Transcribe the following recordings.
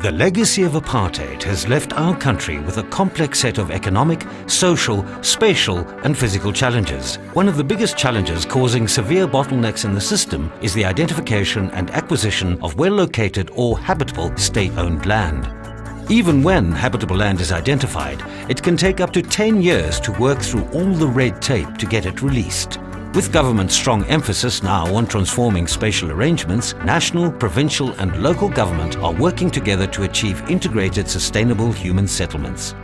The legacy of apartheid has left our country with a complex set of economic, social, spatial and physical challenges. One of the biggest challenges causing severe bottlenecks in the system is the identification and acquisition of well-located or habitable state-owned land. Even when habitable land is identified, it can take up to 10 years to work through all the red tape to get it released. With government's strong emphasis now on transforming spatial arrangements, national, provincial and local government are working together to achieve integrated sustainable human settlements.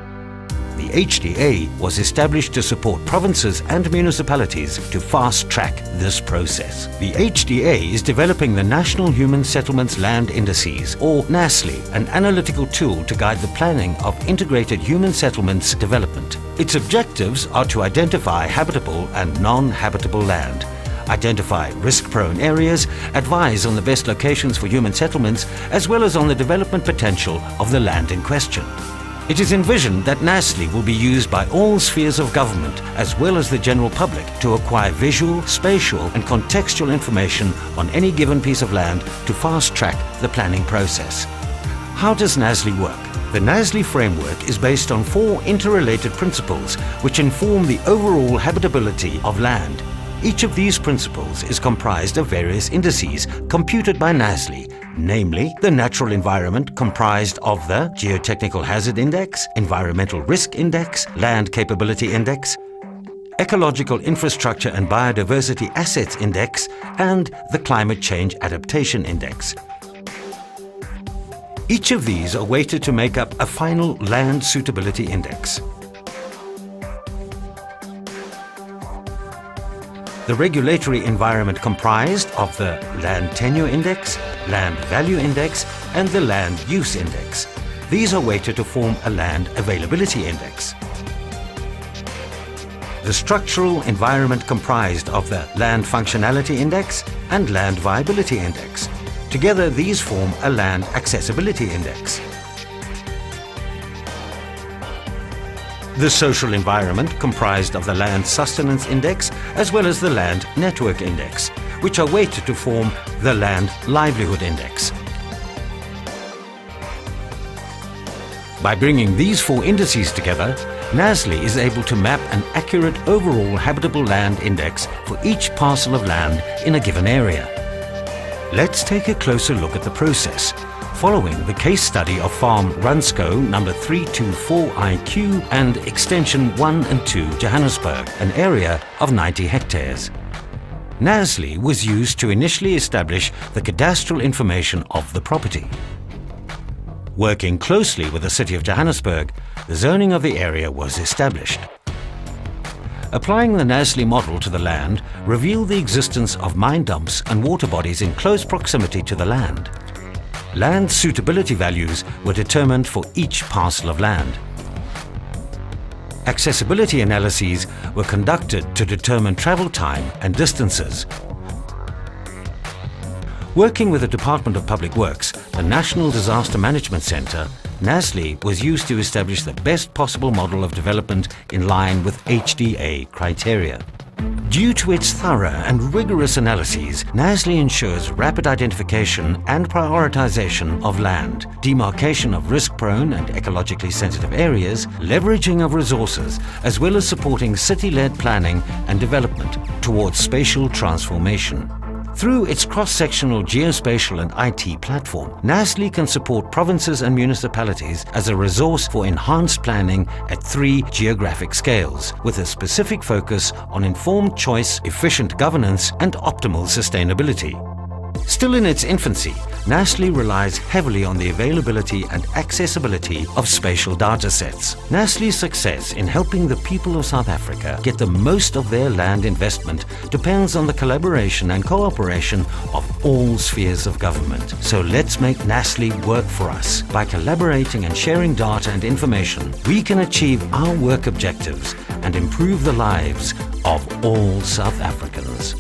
The HDA was established to support provinces and municipalities to fast-track this process. The HDA is developing the National Human Settlements Land Indices, or NaHSLI, an analytical tool to guide the planning of integrated human settlements development. Its objectives are to identify habitable and non-habitable land, identify risk-prone areas, advise on the best locations for human settlements, as well as on the development potential of the land in question. It is envisioned that NaHSLI will be used by all spheres of government as well as the general public to acquire visual, spatial and contextual information on any given piece of land to fast-track the planning process. How does NaHSLI work? The NaHSLI framework is based on 4 interrelated principles which inform the overall habitability of land. Each of these principles is comprised of various indices computed by NaHSLI, namely the natural environment comprised of the Geotechnical Hazard Index, Environmental Risk Index, Land Capability Index, Ecological Infrastructure and Biodiversity Assets Index, and the Climate Change Adaptation Index. Each of these are weighted to make up a final Land Suitability Index. The regulatory environment comprised of the Land Tenure Index, Land Value Index and the Land Use Index. These are weighted to form a Land Availability Index. The structural environment comprised of the Land Functionality Index and Land Viability Index. Together these form a Land Accessibility Index. The social environment comprised of the Land Sustenance Index as well as the Land Network Index, which are weighted to form the Land Livelihood Index. By bringing these 4 indices together, NaHSLI is able to map an accurate overall habitable land index for each parcel of land in a given area. Let's take a closer look at the process, following the case study of Farm Runsko number 324IQ and Extension 1 and 2 Johannesburg, an area of 90 hectares. NaHSLI was used to initially establish the cadastral information of the property. Working closely with the City of Johannesburg, the zoning of the area was established. Applying the NaHSLI model to the land revealed the existence of mine dumps and water bodies in close proximity to the land. Land suitability values were determined for each parcel of land. Accessibility analyses were conducted to determine travel time and distances. Working with the Department of Public Works, the National Disaster Management Centre, NaHSLI was used to establish the best possible model of development in line with HDA criteria. Due to its thorough and rigorous analyses, NaHSLI ensures rapid identification and prioritization of land, demarcation of risk-prone and ecologically sensitive areas, leveraging of resources, as well as supporting city-led planning and development towards spatial transformation. Through its cross-sectional geospatial and IT platform, NaHSLI can support provinces and municipalities as a resource for enhanced planning at 3 geographic scales, with a specific focus on informed choice, efficient governance and optimal sustainability. Still in its infancy, NaHSLI relies heavily on the availability and accessibility of spatial data sets. NaHSLI's success in helping the people of South Africa get the most of their land investment depends on the collaboration and cooperation of all spheres of government. So let's make NaHSLI work for us. By collaborating and sharing data and information, we can achieve our work objectives and improve the lives of all South Africans.